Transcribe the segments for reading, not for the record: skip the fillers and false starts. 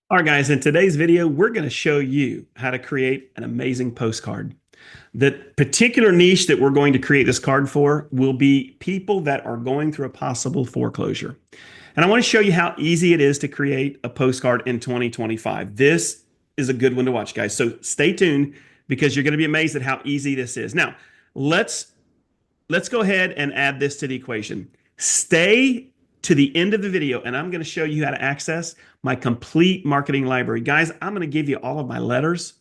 All right, guys, in today's video, we're going to show you how to create an amazing postcard. The particular niche that we're going to create this card for will be people that are going through a possible foreclosure. And I want to show you how easy it is to create a postcard in 2025. This is a good one to watch, guys. So stay tuned because you're going to be amazed at how easy this is. Now, let's let's go ahead and add this to the equation. Stay to the end of the video, and I'm going to show you how to access my complete marketing library. Guys, I'm going to give you all of my letters,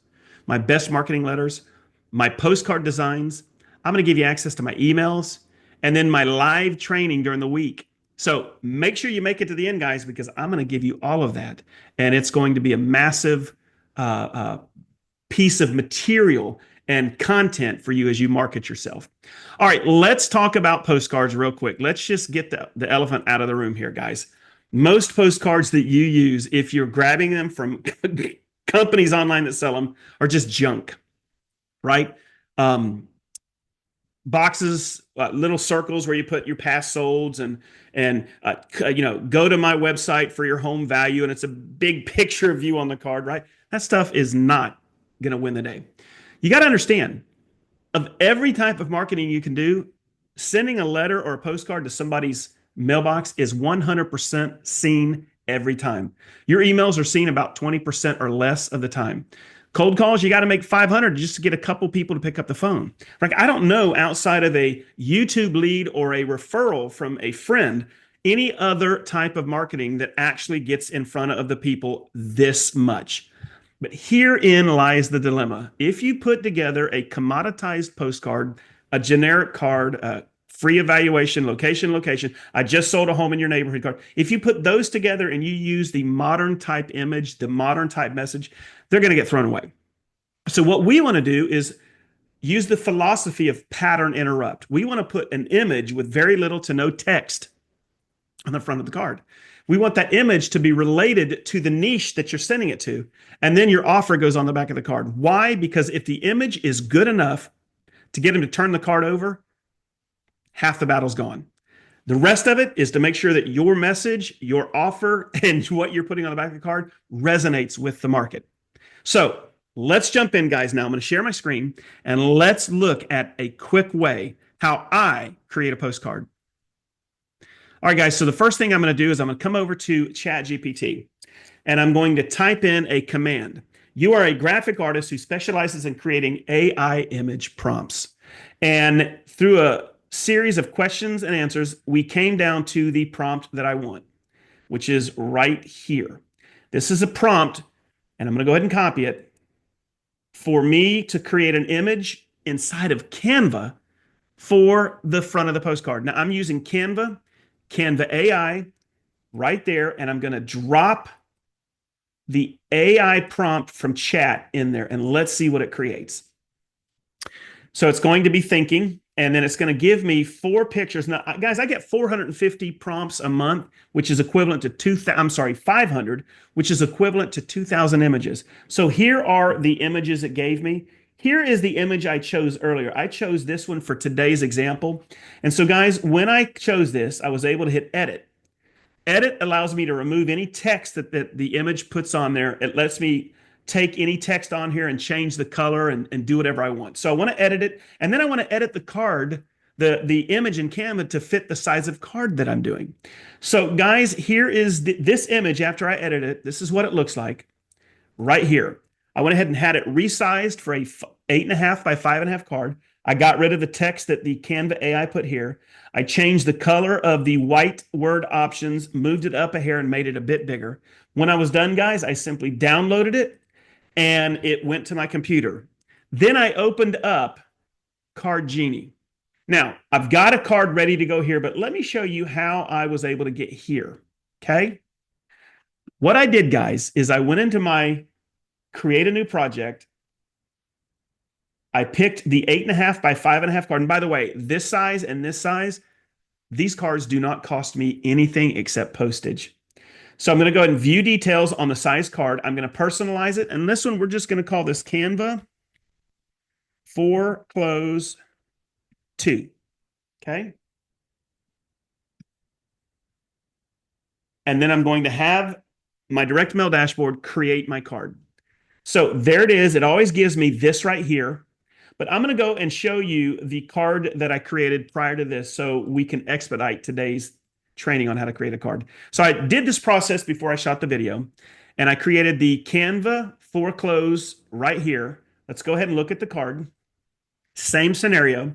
my best marketing letters, my postcard designs. I'm going to give you access to my emails, and then my live training during the week. So make sure you make it to the end, guys, because I'm going to give you all of that. And it's going to be a massive piece of material and content for you as you market yourself. All right, let's talk about postcards real quick. Let's just get the elephant out of the room here, guys. Most postcards that you use, if you're grabbing them from companies online that sell them, are just junk, right? Um, Boxes, little circles where you put your past solds and go to my website for your home value, and it's a big picture of you on the card, right? That stuff is not going to win the day. You got to understand, of every type of marketing you can do, sending a letter or a postcard to somebody's mailbox is 100% seen every time. Your emails are seen about 20% or less of the time. Cold calls, you got to make 500 just to get a couple people to pick up the phone. Like, I don't know, outside of a YouTube lead or a referral from a friend, any other type of marketing that actually gets in front of the people this much. But herein lies the dilemma. If you put together a commoditized postcard, a generic card, free evaluation, location, I just sold a home in your neighborhood card. If you put those together and you use the modern type image, the modern type message, they're going to get thrown away. So what we want to do is use the philosophy of pattern interrupt. We want to put an image with very little to no text on the front of the card. We want that image to be related to the niche that you're sending it to. And then your offer goes on the back of the card. Why? Because if the image is good enough to get them to turn the card over, half the battle's gone. The rest of it is to make sure that your message, your offer, and what you're putting on the back of the card resonates with the market. So let's jump in, guys. Now I'm going to share my screen and let's look at a quick way how I create a postcard. All right, guys. So the first thing I'm going to do is I'm going to come over to ChatGPT and I'm going to type in a command. You are a graphic artist who specializes in creating AI image prompts. And through a series of questions and answers, we came down to the prompt that I want, which is right here. This is a prompt, and I'm going to go ahead and copy it, for me to create an image inside of Canva for the front of the postcard. Now I'm using Canva AI right there, and I'm going to drop the AI prompt from chat in there, and let's see what it creates. So it's going to be thinking, and then it's going to give me 4 pictures. Now, guys, I get 450 prompts a month, which is equivalent to 500, which is equivalent to 2,000 images. So here are the images it gave me. Here is the image I chose earlier. I chose this one for today's example. And so, guys, when I chose this, I was able to hit edit. Edit allows me to remove any text that the image puts on there. It lets me take any text on here and change the color and do whatever I want. So I want to edit it, and then I want to edit the card, the image in Canva to fit the size of card that I'm doing. So guys, here is this image after I edit it. This is what it looks like right here. I went ahead and had it resized for a 8.5 by 5.5 card. I got rid of the text that the Canva AI put here. I changed the color of the white word options, moved it up a hair, and made it a bit bigger. When I was done, guys, I simply downloaded it and it went to my computer. Then I opened up Card Genie. Now, I've got a card ready to go here, but let me show you how I was able to get here. Okay. What I did, guys, is I went into my create a new project. I picked the 8.5 by 5.5 card. And by the way, this size and this size, these cards do not cost me anything except postage. So I'm going to go ahead and view details on the size card. I'm going to personalize it. And this one, we're just going to call this Canva Foreclose 2. Okay. And then I'm going to have my direct mail dashboard, create my card. So there it is. It always gives me this right here. But I'm going to go and show you the card that I created prior to this so we can expedite today's training on how to create a card. So I did this process before I shot the video, and I created the Canva foreclose right here. Let's go ahead and look at the card. Same scenario.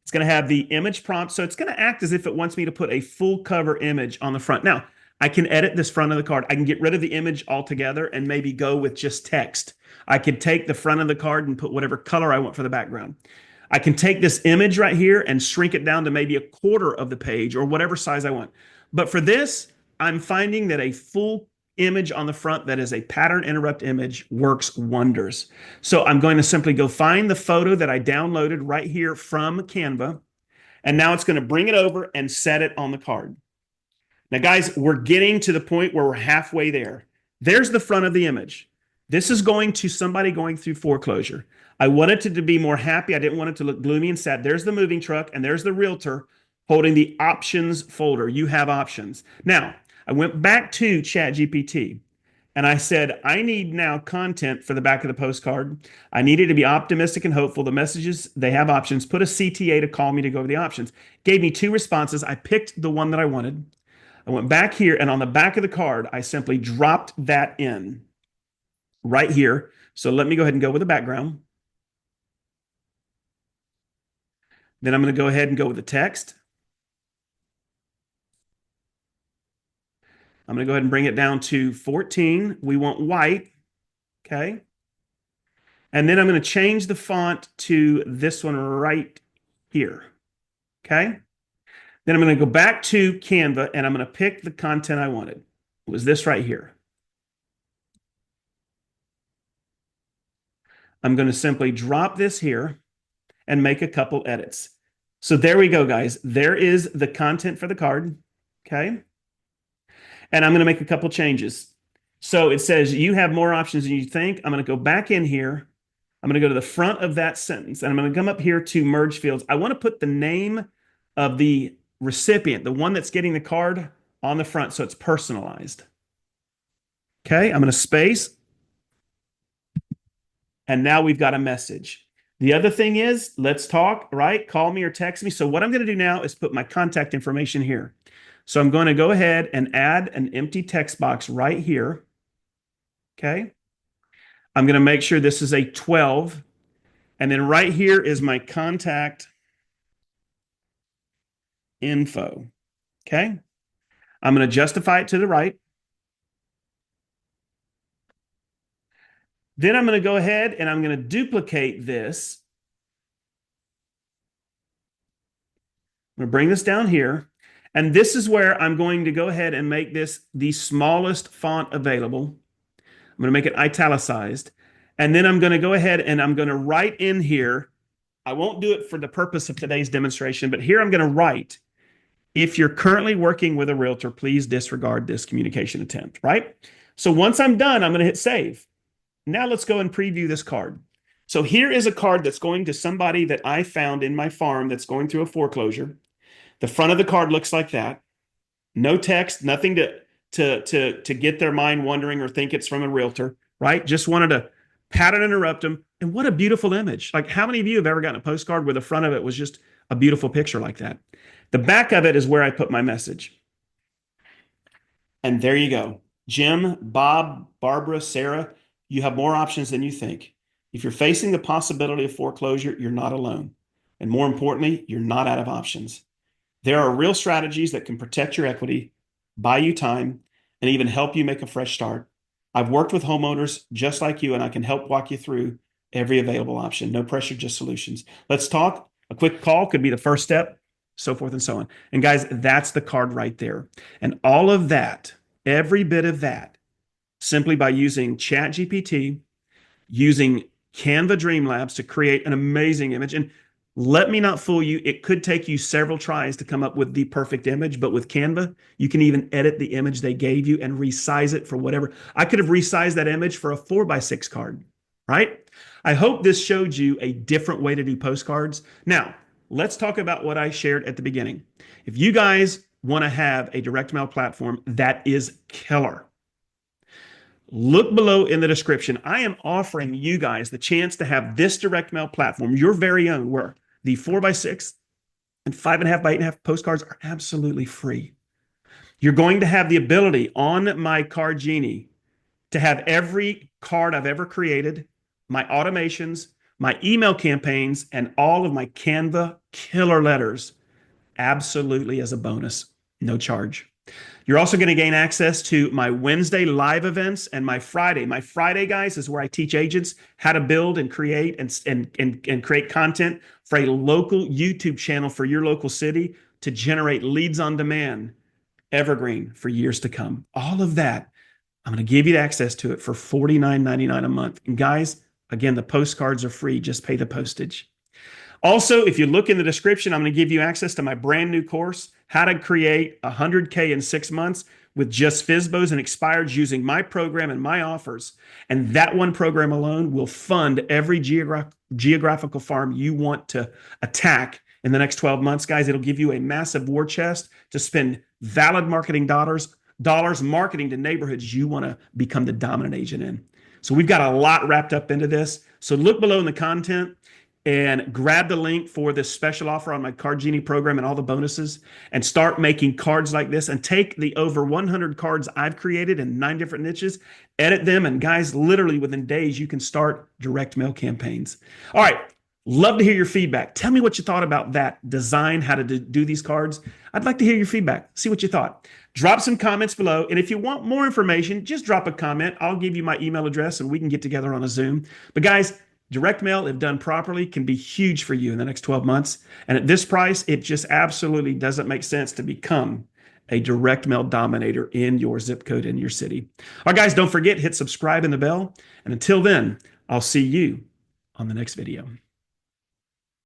It's going to have the image prompt. So it's going to act as if it wants me to put a full cover image on the front. Now, I can edit this front of the card. I can get rid of the image altogether and maybe go with just text. I could take the front of the card and put whatever color I want for the background. I can take this image right here and shrink it down to maybe a quarter of the page or whatever size I want. But for this, I'm finding that a full image on the front that is a pattern interrupt image works wonders. So I'm going to simply go find the photo that I downloaded right here from Canva. And now it's going to bring it over and set it on the card. Now, guys, we're getting to the point where we're halfway there. There's the front of the image. This is going to somebody going through foreclosure. I wanted it to be more happy. I didn't want it to look gloomy and sad. There's the moving truck and there's the realtor holding the options folder. You have options. Now, I went back to ChatGPT and I said, I need now content for the back of the postcard. I need it to be optimistic and hopeful. The messages, they have options. Put a CTA to call me to go over the options. Gave me two responses. I picked the one that I wanted. I went back here and on the back of the card, I simply dropped that in right here. So let me go ahead and go with the background. Then I'm going to go ahead and go with the text. I'm going to go ahead and bring it down to 14. We want white. Okay. And then I'm going to change the font to this one right here. Okay. Then I'm going to go back to Canva and I'm going to pick the content I wanted. It was this right here. I'm going to simply drop this here and make a couple edits. So there we go, guys. There is the content for the card. Okay. And I'm going to make a couple changes. So it says you have more options than you think. I'm going to go back in here. I'm going to go to the front of that sentence and I'm going to come up here to merge fields. I want to put the name of the recipient, the one that's getting the card, on the front so it's personalized. Okay, I'm going to space. And now we've got a message. The other thing is, let's talk, right? Call me or text me. So what I'm going to do now is put my contact information here. So I'm going to go ahead and add an empty text box right here. Okay. I'm going to make sure this is a 12. And then right here is my contact info. Okay. I'm going to justify it to the right. Then I'm going to go ahead and I'm going to duplicate this. I'm going to bring this down here. And this is where I'm going to go ahead and make this the smallest font available. I'm going to make it italicized. And then I'm going to go ahead and I'm going to write in here. I won't do it for the purpose of today's demonstration, but here I'm going to write, if you're currently working with a realtor, please disregard this communication attempt, right? So once I'm done, I'm going to hit save. Now let's go and preview this card. So here is a card that's going to somebody that I found in my farm that's going through a foreclosure. The front of the card looks like that. No text, nothing to get their mind wondering or think it's from a realtor, right? Just wanted to pattern interrupt them. And what a beautiful image. Like, how many of you have ever gotten a postcard where the front of it was just a beautiful picture like that? The back of it is where I put my message. And there you go. Jim, Bob, Barbara, Sarah, you have more options than you think. If you're facing the possibility of foreclosure, you're not alone. And more importantly, you're not out of options. There are real strategies that can protect your equity, buy you time, and even help you make a fresh start. I've worked with homeowners just like you, and I can help walk you through every available option. No pressure, just solutions. Let's talk. A quick call could be the first step, so forth and so on. And guys, that's the card right there. And all of that, every bit of that, simply by using ChatGPT, using Canva Dreamlabs to create an amazing image. And let me not fool you, it could take you several tries to come up with the perfect image, but with Canva, you can even edit the image they gave you and resize it for whatever. I could have resized that image for a 4x6 card, right? I hope this showed you a different way to do postcards. Now, let's talk about what I shared at the beginning. If you guys want to have a direct mail platform that is killer, look below in the description. I am offering you guys the chance to have this direct mail platform, your very own, where the 4x6 and 5.5 by 8.5 postcards are absolutely free. You're going to have the ability on my Card Genie to have every card I've ever created, my automations, my email campaigns, and all of my Canva killer letters absolutely as a bonus, no charge. You're also going to gain access to my Wednesday live events and my Friday. My Friday, guys, is where I teach agents how to build and create and create content for a local YouTube channel for your local city to generate leads on demand, evergreen for years to come. All of that, I'm going to give you access to it for $49.99 a month. And guys, again, the postcards are free. Just pay the postage. Also, if you look in the description, I'm going to give you access to my brand new course, How to Create 100K in 6 months with just FSBOs and expireds using my program and my offers. And that one program alone will fund every geographical farm you want to attack in the next 12 months. Guys, it'll give you a massive war chest to spend valid marketing dollars marketing to neighborhoods you want to become the dominant agent in. So we've got a lot wrapped up into this. So look below in the content and grab the link for this special offer on my Card Genie program and all the bonuses and start making cards like this and take the over 100 cards I've created in 9 different niches, edit them, and guys, literally within days, you can start direct mail campaigns. All right. Love to hear your feedback. Tell me what you thought about that design, how to do these cards. I'd like to hear your feedback. See what you thought. Drop some comments below. And if you want more information, just drop a comment. I'll give you my email address and we can get together on a Zoom. But guys, direct mail, if done properly, can be huge for you in the next 12 months. And at this price, it just absolutely doesn't make sense to become a direct mail dominator in your zip code in your city. All right, guys, don't forget, hit subscribe and the bell. And until then, I'll see you on the next video.